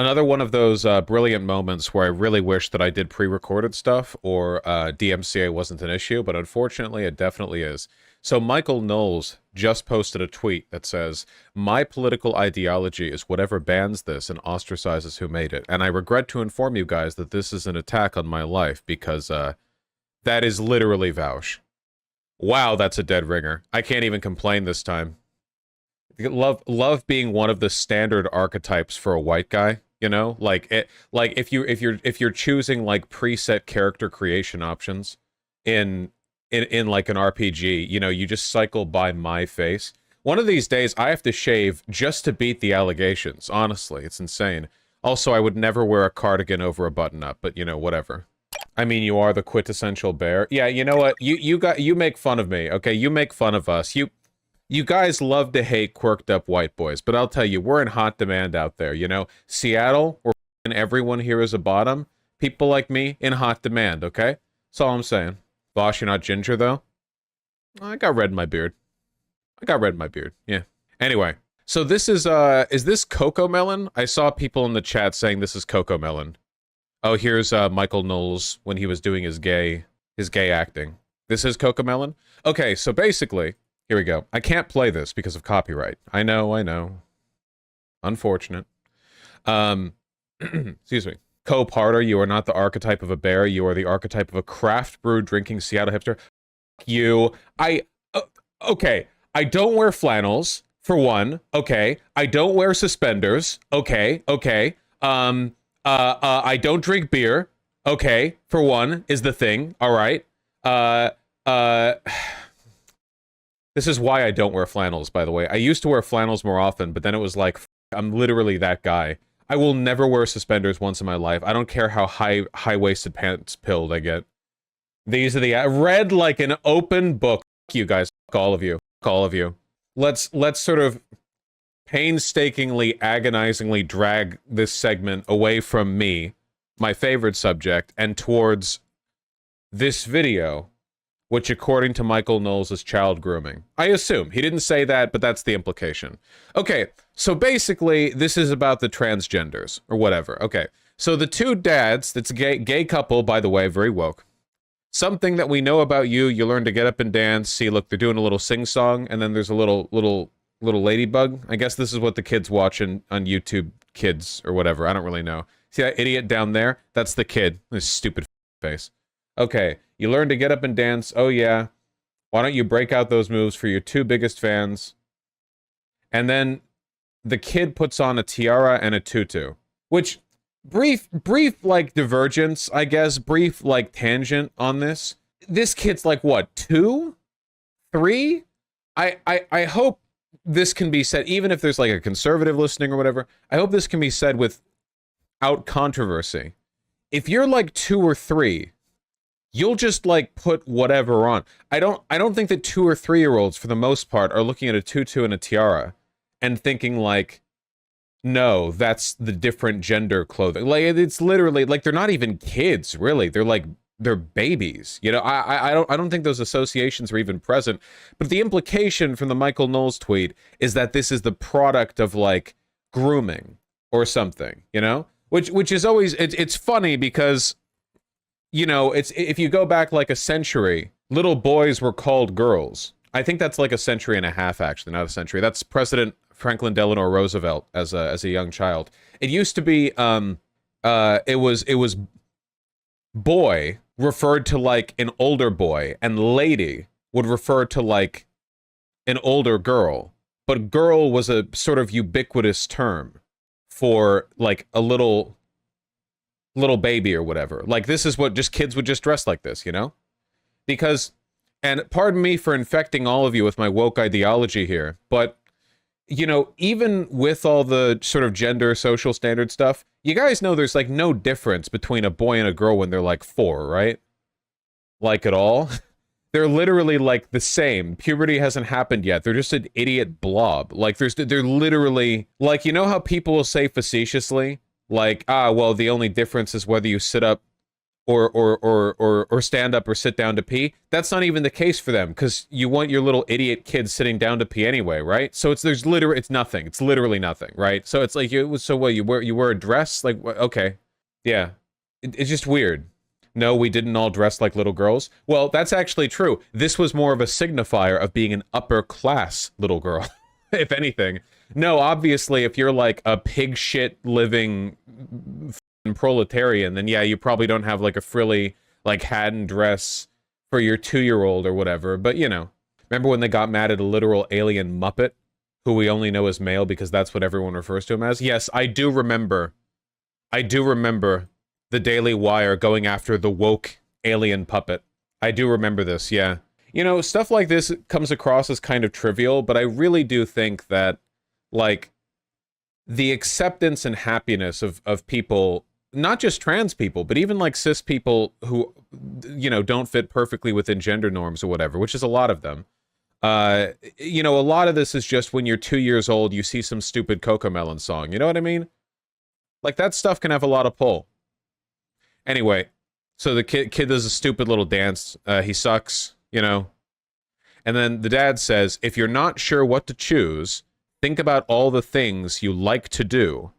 Another one of those brilliant moments where I really wish that I did pre-recorded stuff or DMCA wasn't an issue, but unfortunately it definitely is. So Michael Knowles just posted a tweet that says, "My political ideology is whatever bans this and ostracizes who made it. And I regret to inform you guys that this is an attack on my life because that is literally Vaush." Wow, that's a dead ringer. I can't even complain this time. Love being one of the standard archetypes for a white guy, you know? Like if you're choosing like preset character creation options in like an RPG, you know, you just cycle by my face. One of these days I have to shave just to beat the allegations. Honestly, it's insane. Also, I would never wear a cardigan over a button-up, but you know, whatever. I mean, you are the quintessential bear. Yeah, you know what? You make fun of me, okay? You make fun of us. You guys love to hate quirked up white boys, but I'll tell you, we're in hot demand out there, you know? Seattle, where everyone here is a bottom. People like me in hot demand, okay? That's all I'm saying. Vaush, you're not ginger, though? I got red in my beard. Yeah. Anyway, so this is this Coco Melon? I saw people in the chat saying this is Coco Melon. Oh, here's Michael Knowles when he was doing his gay acting. This is Coco Melon? Okay, so basically, here we go. I can't play this because of copyright. I know. Unfortunate. Excuse me. Co-parter, you are not the archetype of a bear. You are the archetype of a craft brew drinking Seattle hipster. You. Okay. I don't wear flannels, for one. Okay. I don't wear suspenders. Okay. I don't drink beer. Okay. For one, is the thing. All right. This is why I don't wear flannels, by the way. I used to wear flannels more often, but then it was like, I'm literally that guy. I will never wear suspenders once in my life. I don't care how high-waisted pants pilled I get. These are the read like an open book. Fuck you guys. Fuck all of you. Fuck all of you. Let's sort of painstakingly, agonizingly drag this segment away from me, my favorite subject, and towards this video, which according to Michael Knowles is child grooming. I assume. He didn't say that, but that's the implication. Okay, so basically, this is about the transgenders, or whatever. Okay, so the two dads, that's a gay couple, by the way, very woke. Something that we know about you, you learn to get up and dance. See, look, they're doing a little sing-song, and then there's a little ladybug. I guess this is what the kids watching on YouTube Kids, or whatever. I don't really know. See that idiot down there? That's the kid. His stupid face. Okay, you learn to get up and dance. Oh, yeah. Why don't you break out those moves for your two biggest fans? And then the kid puts on a tiara and a tutu. Which, brief, like, divergence, I guess. Brief, like, tangent on this. This kid's, like, what, 2? 3? I hope this can be said, even if there's, like, a conservative listening or whatever, I hope this can be said without controversy. If you're, like, 2 or 3... you'll just, like, put whatever on. I don't think that 2 or 3-year-olds, for the most part, are looking at a tutu and a tiara and thinking, like, no, that's the different gender clothing. Like, it's literally, like, they're not even kids, really. They're babies. You know, I don't think those associations are even present. But the implication from the Michael Knowles tweet is that this is the product of, like, grooming or something, you know? Which is always, it's funny because, you know, it's, if you go back like a century, little boys were called girls. I think that's like a century and a half, actually, not a century. That's President Franklin Delano Roosevelt as a young child. It used to be, it was boy referred to like an older boy, and lady would refer to like an older girl. But girl was a sort of ubiquitous term for like a little baby or whatever. Like, this is what just kids would just dress like this, you know? Because, and pardon me for infecting all of you with my woke ideology here, but, you know, even with all the sort of gender social standard stuff, you guys know there's like no difference between a boy and a girl when they're like 4, right? Like at all. They're literally like the same. Puberty hasn't happened yet. They're just an idiot blob. Like they're literally like, you know how people will say facetiously, like, well, the only difference is whether you sit up or stand up or sit down to pee. That's not even the case for them because you want your little idiot kid sitting down to pee anyway, right? So there's literally it's nothing. It's literally nothing, right? So it's like so what you wear a dress like okay, yeah, it's just weird. No, we didn't all dress like little girls. Well, that's actually true. This was more of a signifier of being an upper class little girl, if anything. No, obviously, if you're like a pig shit living proletarian, then yeah, you probably don't have like a frilly like hat and dress for your 2-year-old or whatever. But you know, remember when they got mad at a literal alien Muppet who we only know as male because that's what everyone refers to him as? Yes, I do remember. I do remember the Daily Wire going after the woke alien puppet. I do remember this, yeah. You know, stuff like this comes across as kind of trivial, but I really do think that, like, the acceptance and happiness of people, not just trans people, but even like cis people who, you know, don't fit perfectly within gender norms or whatever, which is a lot of them. You know, a lot of this is just when you're 2 years old, you see some stupid Cocomelon song. You know what I mean? Like, that stuff can have a lot of pull. Anyway, so the kid does a stupid little dance. He sucks, you know. And then the dad says, if you're not sure what to choose, think about all the things you like to do.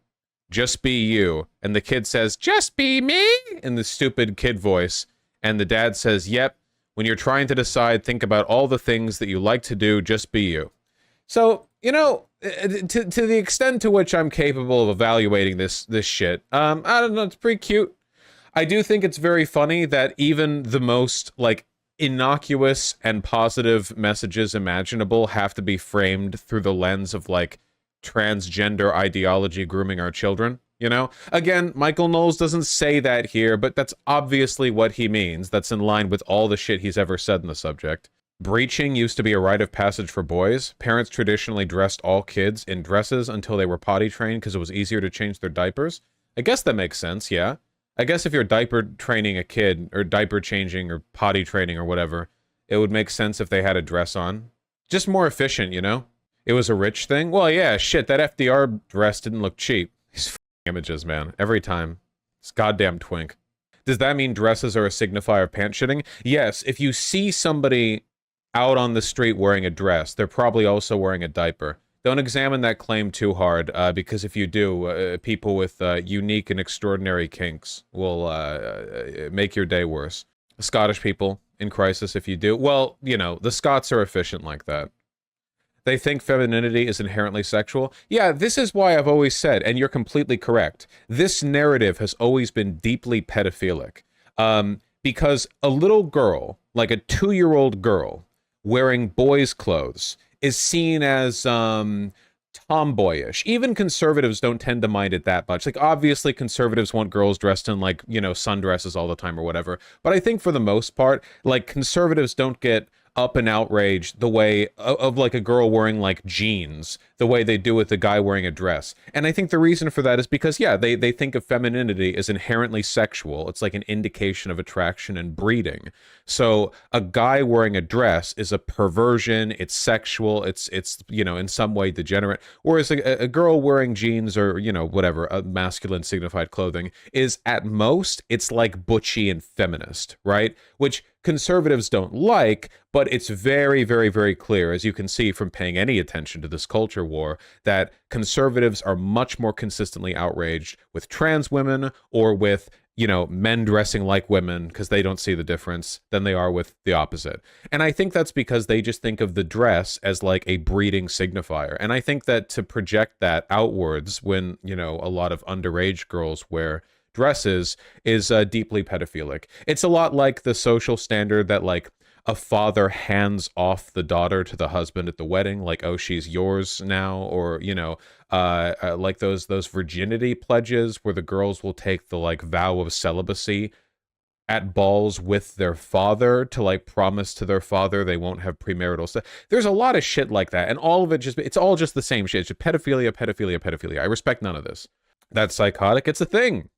Just be you. And the kid says, just be me? In the stupid kid voice. And the dad says, yep, when you're trying to decide, think about all the things that you like to do, just be you. So, you know, to the extent to which I'm capable of evaluating this shit, I don't know, it's pretty cute. I do think it's very funny that even the most, like, innocuous and positive messages imaginable have to be framed through the lens of, like, transgender ideology grooming our children, you know? Again, Michael Knowles doesn't say that here, but that's obviously what he means. That's in line with all the shit he's ever said in the subject. Breaching used to be a rite of passage for boys. Parents traditionally dressed all kids in dresses until they were potty trained because it was easier to change their diapers. I guess that makes sense, yeah. I guess if you're diaper training a kid, or diaper changing, or potty training, or whatever, it would make sense if they had a dress on. Just more efficient, you know? It was a rich thing? Well, yeah, shit, that FDR dress didn't look cheap. These f***ing images, man. Every time. It's goddamn twink. Does that mean dresses are a signifier of pants shitting? Yes, if you see somebody out on the street wearing a dress, they're probably also wearing a diaper. Don't examine that claim too hard, because if you do, people with unique and extraordinary kinks will make your day worse. Scottish people in crisis if you do. Well, you know, the Scots are efficient like that. They think femininity is inherently sexual. Yeah, this is why I've always said, and you're completely correct, this narrative has always been deeply pedophilic. Because a little girl, like a 2-year-old girl, wearing boys' clothes is seen as tomboyish. Even conservatives don't tend to mind it that much. Like, obviously, conservatives want girls dressed in, like, you know, sundresses all the time or whatever. But I think for the most part, like, conservatives don't get up and outraged the way of like a girl wearing like jeans, the way they do with a guy wearing a dress. And I think the reason for that is because, yeah, they think of femininity as inherently sexual. It's like an indication of attraction and breeding. So a guy wearing a dress is a perversion, it's sexual, it's you know, in some way degenerate. Whereas a girl wearing jeans or, you know, whatever, a masculine signified clothing is at most, it's like butchy and feminist, right? Which conservatives don't like, but it's very, very, very clear, as you can see from paying any attention to this culture war, that conservatives are much more consistently outraged with trans women or with, you know, men dressing like women because they don't see the difference than they are with the opposite. And I think that's because they just think of the dress as like a breeding signifier. And I think that to project that outwards when, you know, a lot of underage girls wear dresses is deeply pedophilic. It's a lot like the social standard that like a father hands off the daughter to the husband at the wedding, like, oh, she's yours now, or, you know, like those virginity pledges where the girls will take the like vow of celibacy at balls with their father to like promise to their father they won't have premarital sex. There's a lot of shit like that, and all of it it's all just the same shit. It's just pedophilia, pedophilia, pedophilia. I respect none of this. That's psychotic. It's a thing.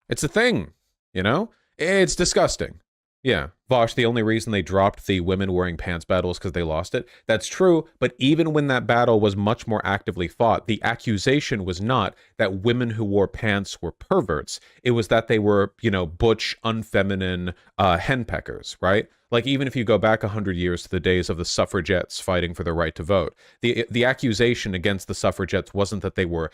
It's a thing, you know? It's disgusting. Yeah. Vaush, the only reason they dropped the women wearing pants battle is because they lost it. That's true, but even when that battle was much more actively fought, the accusation was not that women who wore pants were perverts. It was that they were, you know, butch, unfeminine henpeckers, right? Like, even if you go back 100 years to the days of the suffragettes fighting for the right to vote, the accusation against the suffragettes wasn't that they were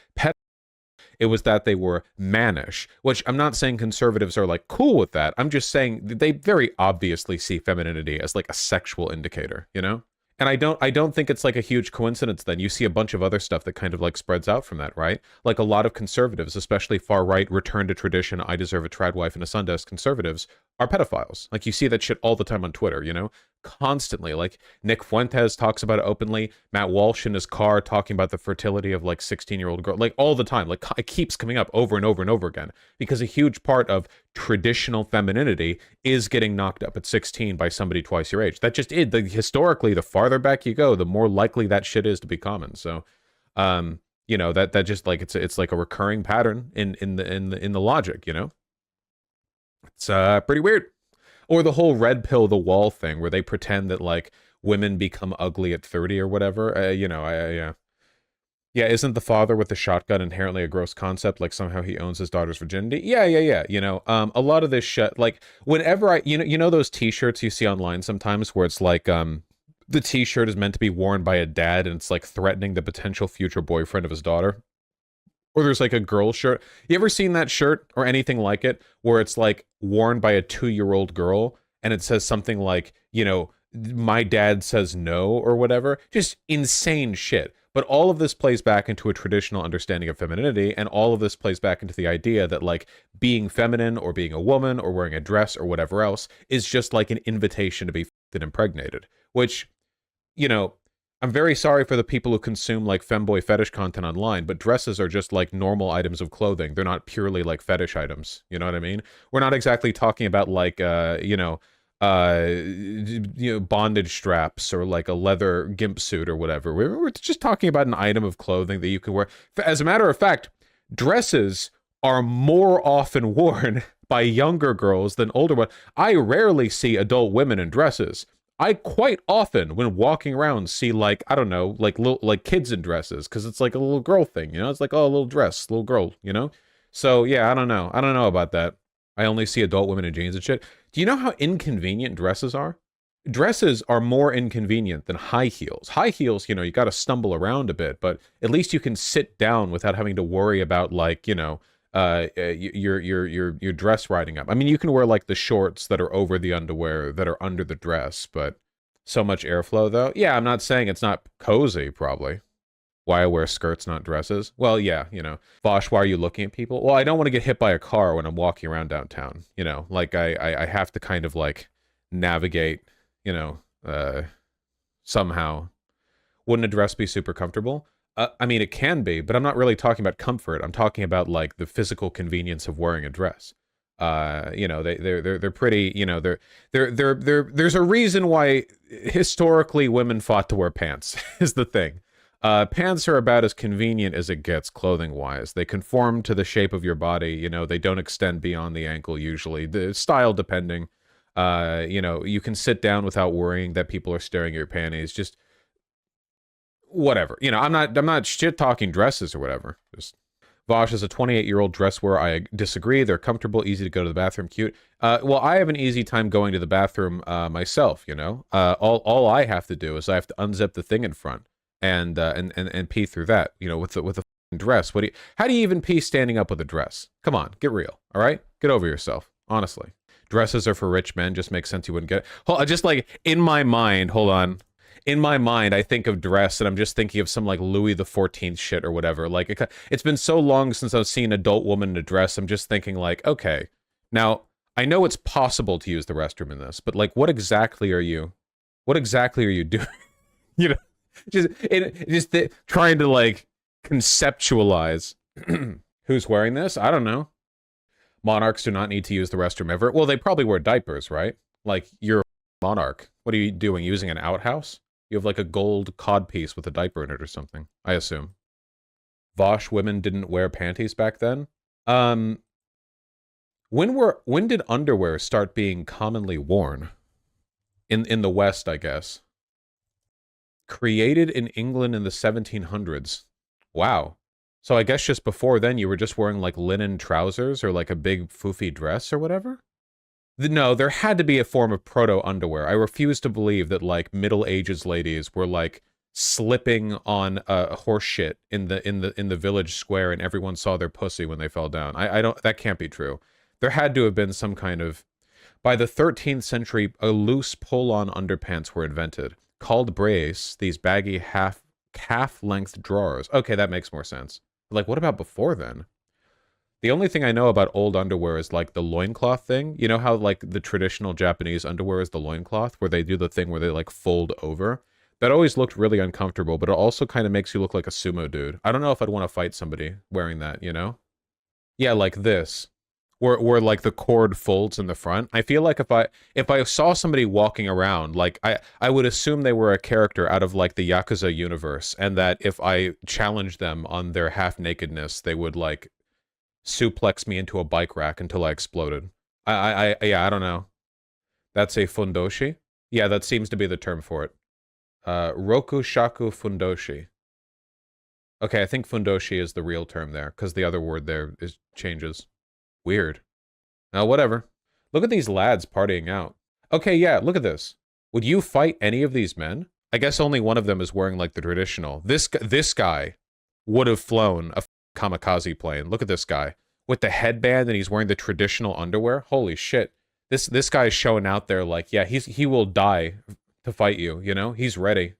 it was that they were mannish, which I'm not saying conservatives are like cool with that. I'm just saying they very obviously see femininity as like a sexual indicator, you know? And I don't think it's like a huge coincidence then. You see a bunch of other stuff that kind of like spreads out from that, right? Like a lot of conservatives, especially far right, return to tradition, I deserve a trad wife and a son desk conservatives are pedophiles. Like you see that shit all the time on Twitter, you know? Constantly. Like Nick Fuentes talks about it openly, Matt Walsh in his car talking about the fertility of like 16-year-old girl, like all the time. Like it keeps coming up over and over and over again because a huge part of traditional femininity is getting knocked up at 16 by somebody twice your age. That just is historically, the farther back you go, the more likely that shit is to be common. So you know, that just like it's like a recurring pattern in the logic, you know? It's pretty weird. Or the whole red pill the wall thing where they pretend that like women become ugly at 30 or whatever. You know, yeah. Yeah, isn't the father with the shotgun inherently a gross concept? Like somehow he owns his daughter's virginity? Yeah. You know, a lot of this shit, like whenever you know those t-shirts you see online sometimes where it's like, the t-shirt is meant to be worn by a dad and it's like threatening the potential future boyfriend of his daughter. Or there's like a girl shirt. You ever seen that shirt or anything like it where it's like worn by a 2-year-old girl and it says something like, you know, my dad says no or whatever? Just insane shit. But all of this plays back into a traditional understanding of femininity, and all of this plays back into the idea that like being feminine or being a woman or wearing a dress or whatever else is just like an invitation to be f***ed and impregnated, which, you know, I'm very sorry for the people who consume like femboy fetish content online, but dresses are just like normal items of clothing. They're not purely like fetish items. You know what I mean? We're not exactly talking about like bondage straps or like a leather gimp suit or whatever. We're just talking about an item of clothing that you can wear. As a matter of fact, dresses are more often worn by younger girls than older ones. I rarely see adult women in dresses. I quite often, when walking around, see like, I don't know, like little like kids in dresses, because it's like a little girl thing, you know? It's like, oh, a little dress, little girl, you know? So yeah, I don't know. I don't know about that. I only see adult women in jeans and shit. Do you know how inconvenient dresses are? Dresses are more inconvenient than high heels. High heels, you know, you got to stumble around a bit, but at least you can sit down without having to worry about like, you know, your dress riding up. I mean, you can wear like the shorts that are over the underwear that are under the dress, but so much airflow though. Yeah, I'm not saying it's not cozy, probably. Why I wear skirts, not dresses? Well, yeah, you know. Vaush, why are you looking at people? Well, I don't want to get hit by a car when I'm walking around downtown. You know, like I have to kind of like navigate, you know, somehow. Wouldn't a dress be super comfortable? I mean, it can be, but I'm not really talking about comfort. I'm talking about like the physical convenience of wearing a dress. You know, they're pretty. You know, there's a reason why historically women fought to wear pants. Is the thing. Pants are about as convenient as it gets clothing-wise. They conform to the shape of your body. You know, they don't extend beyond the ankle usually. The style depending. You know, you can sit down without worrying that people are staring at your panties. Just whatever. You know, I'm not shit talking dresses or whatever. Just Vaush is a 28-year-old dress wearer. I disagree. They're comfortable, easy to go to the bathroom, cute. Well, I have an easy time going to the bathroom myself, you know. All I have to do is I have to unzip the thing in front and pee through that, you know, with the dress. How do you even pee standing up with a dress? Come on, get real. All right? Get over yourself, honestly. Dresses are for rich men. Just makes sense you wouldn't get it. Just like in my mind, hold on. In my mind, I think of dress, and I'm just thinking of some like Louis the 14th shit or whatever. Like it's been so long since I've seen an adult woman in a dress. I'm just thinking like, okay, now I know it's possible to use the restroom in this, but like, what exactly are you doing? You know, trying to like conceptualize who's wearing this. I don't know. Monarchs do not need to use the restroom ever. Well, they probably wear diapers, right? Like you're a monarch. What are you doing? Using an outhouse? You have like a gold codpiece with a diaper in it or something, I assume. Vaush women didn't wear panties back then? When did underwear start being commonly worn? In the West, I guess. Created in England in the 1700s. Wow. So I guess just before then you were just wearing like linen trousers or like a big foofy dress or whatever? No, there had to be a form of proto underwear. I refuse to believe that like Middle Ages ladies were like slipping on horse shit in the village square and everyone saw their pussy when they fell down. I don't, that can't be true. There had to have been some kind of, by the 13th century, a loose pull-on underpants were invented. Called brace, these baggy calf-length drawers. Okay, that makes more sense. Like, what about before then? The only thing I know about old underwear is, like, the loincloth thing. You know how, like, the traditional Japanese underwear is the loincloth, where they do the thing where they, like, fold over? That always looked really uncomfortable, but it also kind of makes you look like a sumo dude. I don't know if I'd want to fight somebody wearing that, you know? Yeah, like this. Where like the cord folds in the front. I feel like if I saw somebody walking around, like I would assume they were a character out of like the Yakuza universe, and that if I challenged them on their half nakedness, they would like suplex me into a bike rack until I exploded. Yeah, I don't know. That's a fundoshi? Yeah, that seems to be the term for it. Roku shaku fundoshi. Okay, I think fundoshi is the real term there, because the other word there is changes. Weird. Now, whatever. Look at these lads partying out. Okay, yeah, look at this. Would you fight any of these men? I guess only one of them is wearing, like, the traditional. This guy would have flown a kamikaze plane. Look at this guy. With the headband and he's wearing the traditional underwear. Holy shit. This guy is showing out there like, yeah, he will die to fight you, you know? He's ready.